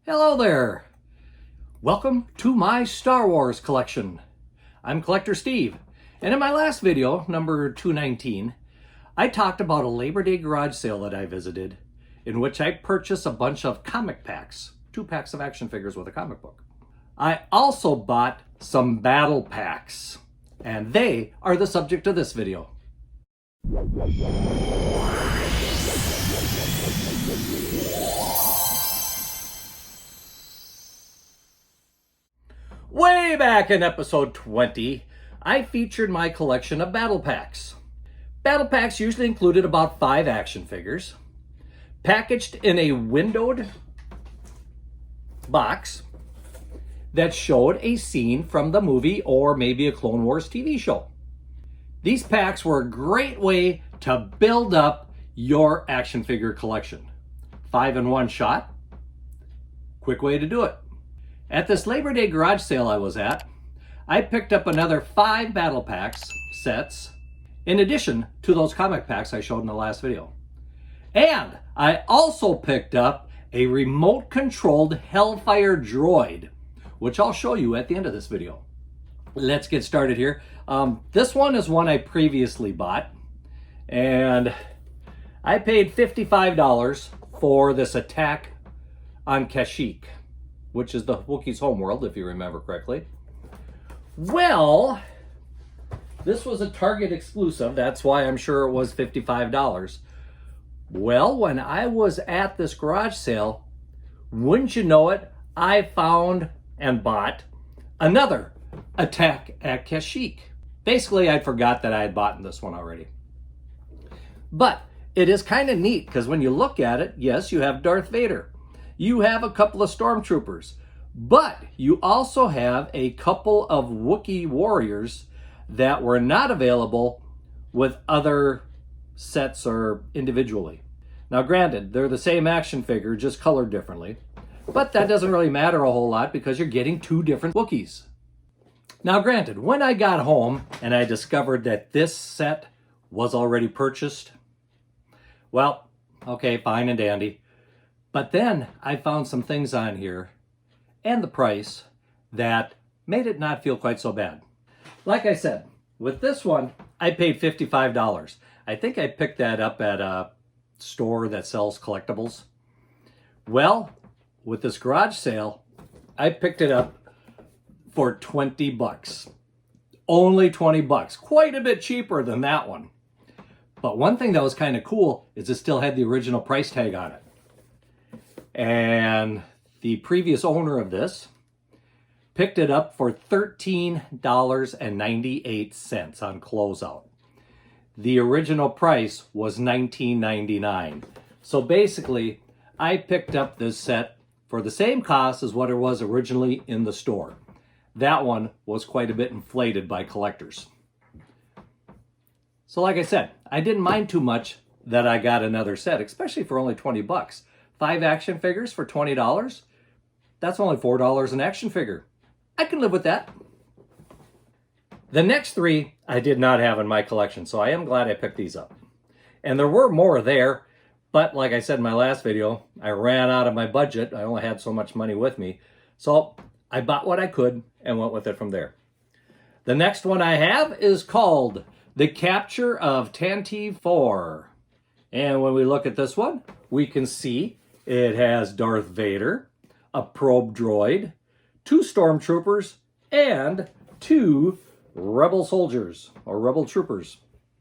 Hello there! Welcome to my Star Wars collection. I'm Collector Steve, and in my last video, number 219, I talked about a Labor Day garage sale that I visited, in which I purchased a bunch of comic packs, 2 packs of action figures with a comic book. I also bought some battle packs, and they are the subject of this video. Way back in episode 20, I featured my collection of battle packs. Battle packs usually included about 5 action figures, packaged in a windowed box that showed a scene from the movie or maybe a Clone Wars TV show. These packs were a great way to build up your action figure collection. 5 in one shot, quick way to do it. At this Labor Day garage sale I was at, I picked up another 5 battle packs sets in addition to those comic packs I showed in the last video. And I also picked up a remote controlled Hellfire Droid, which I'll show you at the end of this video. Let's get started here. This one is one I previously bought, and I paid $55 for this attack on Kashyyyk, which is the Wookiees' homeworld, if you remember correctly. Well, this was a Target exclusive. That's why I'm sure it was $55. Well, when I was at this garage sale, wouldn't you know it, I found and bought another attack at Kashyyyk. Basically, I forgot that I had bought this one already. But it is kind of neat because when you look at it, yes, you have Darth Vader. You have a couple of stormtroopers, but you also have a couple of Wookiee warriors that were not available with other sets or individually. Now granted, they're the same action figure, just colored differently, but that doesn't really matter a whole lot because you're getting 2 different Wookiees. Now granted, when I got home and I discovered that this set was already purchased, well, okay, fine and dandy. But then I found some things on here and the price that made it not feel quite so bad. Like I said, with this one, I paid $55. I think I picked that up at a store that sells collectibles. Well, with this garage sale, I picked it up for 20 bucks. Only 20 bucks. Quite a bit cheaper than that one. But one thing that was kind of cool is it still had the original price tag on it. And the previous owner of this picked it up for $13.98 on closeout. The original price was $19.99. So basically, I picked up this set for the same cost as what it was originally in the store. That one was quite a bit inflated by collectors. So like I said, I didn't mind too much that I got another set, especially for only 20 bucks. 5 action figures for $20, that's only $4 an action figure. I can live with that. The next 3 I did not have in my collection, so I am glad I picked these up. And there were more there, but like I said in my last video, I ran out of my budget. I only had so much money with me. So I bought what I could and went with it from there. The next one I have is called The Capture of Tantive 4. And when we look at this one, we can see it has Darth Vader, a probe droid, 2 stormtroopers, and 2 rebel soldiers, or rebel troopers.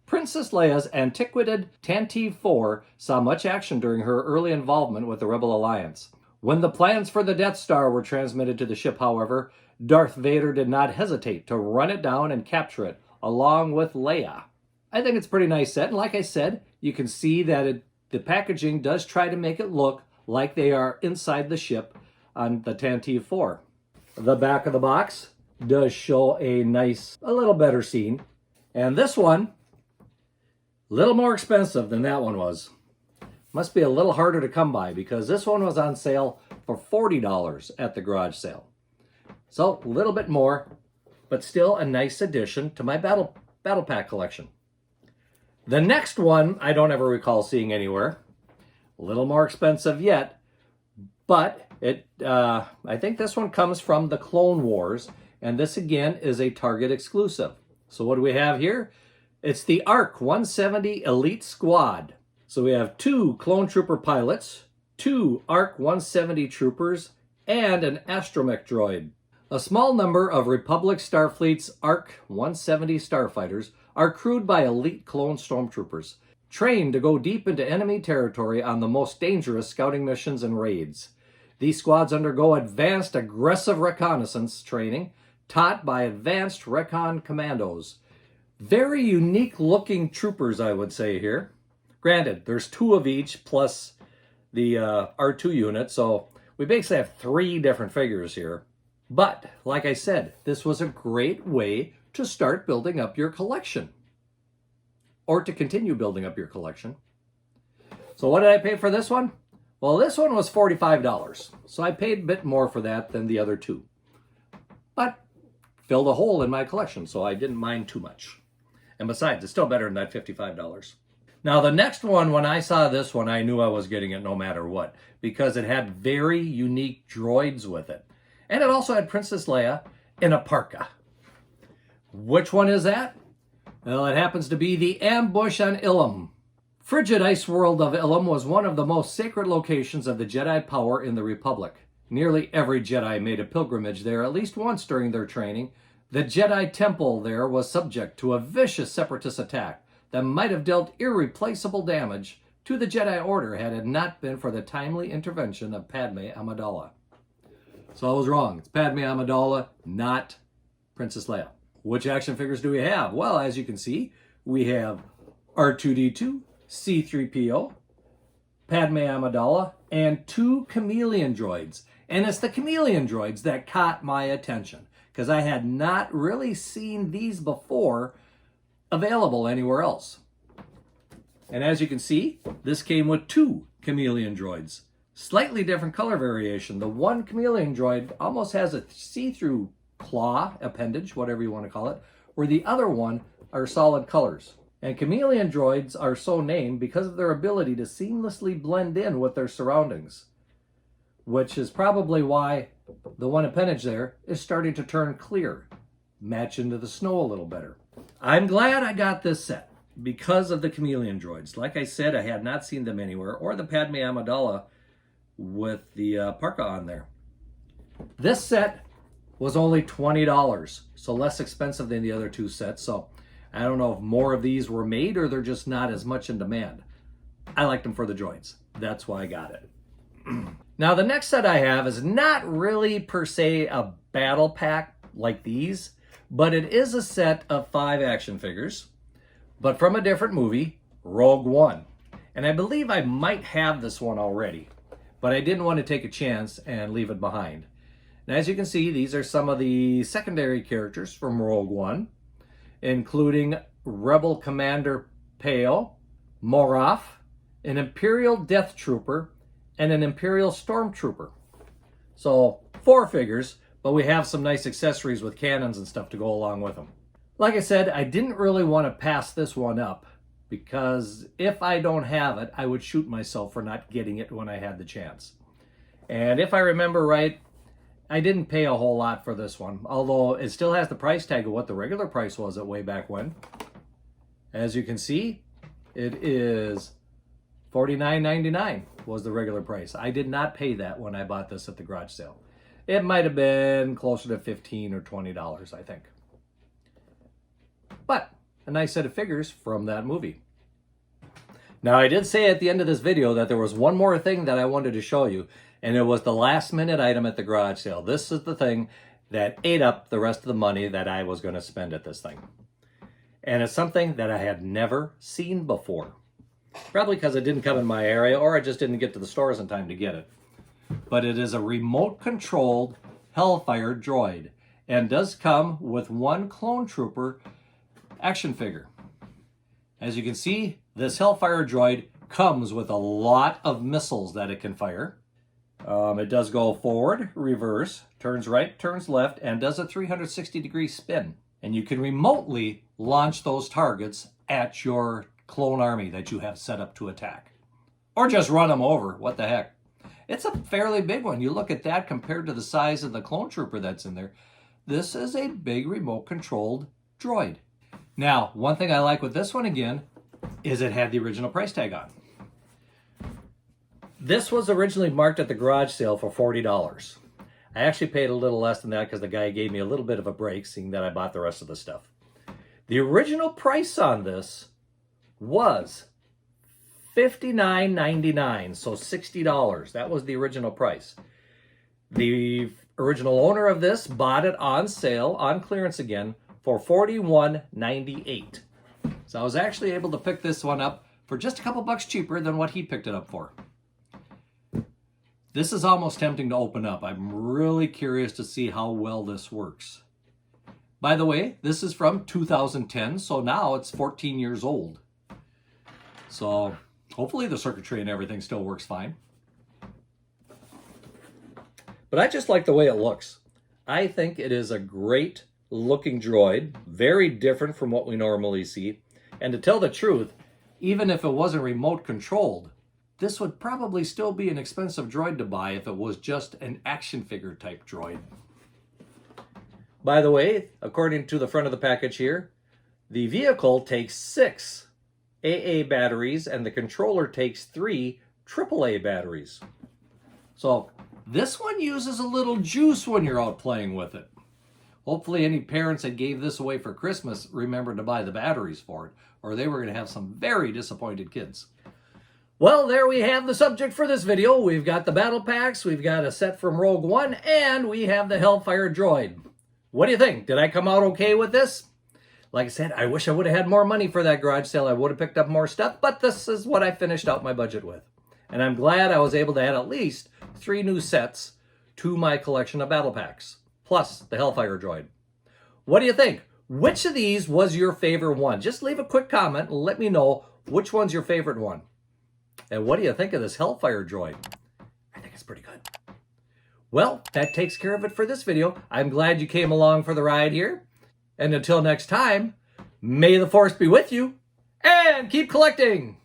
Princess Leia's antiquated Tantive 4 saw much action during her early involvement with the Rebel Alliance. When the plans for the Death Star were transmitted to the ship, however, Darth Vader did not hesitate to run it down and capture it, along with Leia. I think it's a pretty nice set, and like I said, you can see that the packaging does try to make it look like they are inside the ship on the Tantive 4. The back of the box does show a little better scene. And this one, a little more expensive than that one was. Must be a little harder to come by because this one was on sale for $40 at the garage sale. So a little bit more, but still a nice addition to my battle pack collection. The next one I don't ever recall seeing anywhere. A little more expensive yet, but I think this one comes from the Clone Wars, and this again is a Target exclusive. So what do we have here? It's the ARC 170 Elite Squad. So we have 2 Clone Trooper pilots, 2 ARC 170 troopers, and an astromech droid. A small number of Republic Starfleet's ARC 170 starfighters are crewed by elite clone stormtroopers, trained to go deep into enemy territory on the most dangerous scouting missions and raids. These squads undergo advanced aggressive reconnaissance training taught by advanced recon commandos. Very unique looking troopers, I would say here. Granted, there's 2 of each plus the R2 unit, so we basically have 3 different figures here. But, like I said, this was a great way to start building up your collection. Or to continue building up your collection. So what did I pay for this one? Well, this one was $45. So I paid a bit more for that than the other 2. But filled a hole in my collection, so I didn't mind too much. And besides, it's still better than that $55. Now the next one, when I saw this one, I knew I was getting it no matter what, because it had very unique droids with it. And it also had Princess Leia in a parka. Which one is that? Well, it happens to be the Ambush on Ilum. Frigid ice world of Ilum was one of the most sacred locations of the Jedi power in the Republic. Nearly every Jedi made a pilgrimage there at least once during their training. The Jedi Temple there was subject to a vicious separatist attack that might have dealt irreplaceable damage to the Jedi Order had it not been for the timely intervention of Padme Amidala. So I was wrong. It's Padme Amidala, not Princess Leia. Which action figures do we have? Well, as you can see, we have R2-D2, C-3PO, Padme Amidala, and 2 chameleon droids. And it's the chameleon droids that caught my attention, because I had not really seen these before available anywhere else. And as you can see, this came with 2 chameleon droids. Slightly different color variation. The one chameleon droid almost has a see-through claw appendage, whatever you want to call it, where the other one are solid colors. And chameleon droids are so named because of their ability to seamlessly blend in with their surroundings, which is probably why the one appendage there is starting to turn clear, match into the snow a little better. I'm glad I got this set because of the chameleon droids. Like I said, I had not seen them anywhere, or the Padme Amidala with the parka on there. This set was only $20, so less expensive than the other 2 sets. So I don't know if more of these were made or they're just not as much in demand. I liked them for the droids. That's why I got it. Now the next set I have is not really per se a battle pack like these, but it is a set of 5 action figures, but from a different movie, Rouge One. And I believe I might have this one already, but I didn't want to take a chance and leave it behind. And as you can see, these are some of the secondary characters from Rouge One, including Rebel Commander Peo, Moraph, an Imperial Death Trooper, and an Imperial Stormtrooper. So 4 figures, but we have some nice accessories with cannons and stuff to go along with them. Like I said, I didn't really want to pass this one up because if I don't have it, I would shoot myself for not getting it when I had the chance. And if I remember right, I didn't pay a whole lot for this one, although it still has the price tag of what the regular price was at way back when. As you can see, it is $49.99 was the regular price. I did not pay that when I bought this at the garage sale. It might have been closer to $15 or $20, I think. But a nice set of figures from that movie. Now, I did say at the end of this video that there was one more thing that I wanted to show you, and it was the last minute item at the garage sale. This is the thing that ate up the rest of the money that I was going to spend at this thing. And it's something that I had never seen before. Probably because it didn't come in my area, or I just didn't get to the stores in time to get it. But it is a remote-controlled Hellfire Droid, and does come with 1 Clone Trooper action figure. As you can see, this Hellfire Droid comes with a lot of missiles that it can fire. It does go forward, reverse, turns right, turns left, and does a 360-degree spin. And you can remotely launch those targets at your clone army that you have set up to attack. Or just run them over, what the heck. It's a fairly big one. You look at that compared to the size of the clone trooper that's in there. This is a big remote controlled droid. Now, one thing I like with this one again is it had the original price tag on. This was originally marked at the garage sale for $40. I actually paid a little less than that because the guy gave me a little bit of a break, seeing that I bought the rest of the stuff. The original price on this was $59.99, so $60. That was the original price. The original owner of this bought it on sale, on clearance again, for $41.98. So I was actually able to pick this one up for just a couple bucks cheaper than what he picked it up for. This is almost tempting to open up. I'm really curious to see how well this works. By the way, this is from 2010, so now it's 14 years old. So hopefully the circuitry and everything still works fine. But I just like the way it looks. I think it is a great looking droid, very different from what we normally see. And to tell the truth, even if it wasn't remote controlled, this would probably still be an expensive droid to buy if it was just an action figure type droid. By the way, according to the front of the package here, the vehicle takes 6 AA batteries and the controller takes 3 AAA batteries. So this one uses a little juice when you're out playing with it. Hopefully any parents that gave this away for Christmas remembered to buy the batteries for it, or they were going to have some very disappointed kids. Well, there we have the subject for this video. We've got the battle packs, we've got a set from Rouge One, and we have the Hellfire Droid. What do you think? Did I come out okay with this? Like I said, I wish I would have had more money for that garage sale. I would have picked up more stuff, but this is what I finished out my budget with. And I'm glad I was able to add at least 3 new sets to my collection of battle packs, plus the Hellfire Droid. What do you think? Which of these was your favorite one? Just leave a quick comment and let me know which one's your favorite one. And what do you think of this Hellfire Droid? I think it's pretty good. Well, that takes care of it for this video. I'm glad you came along for the ride here. And until next time, may the Force be with you, and keep collecting!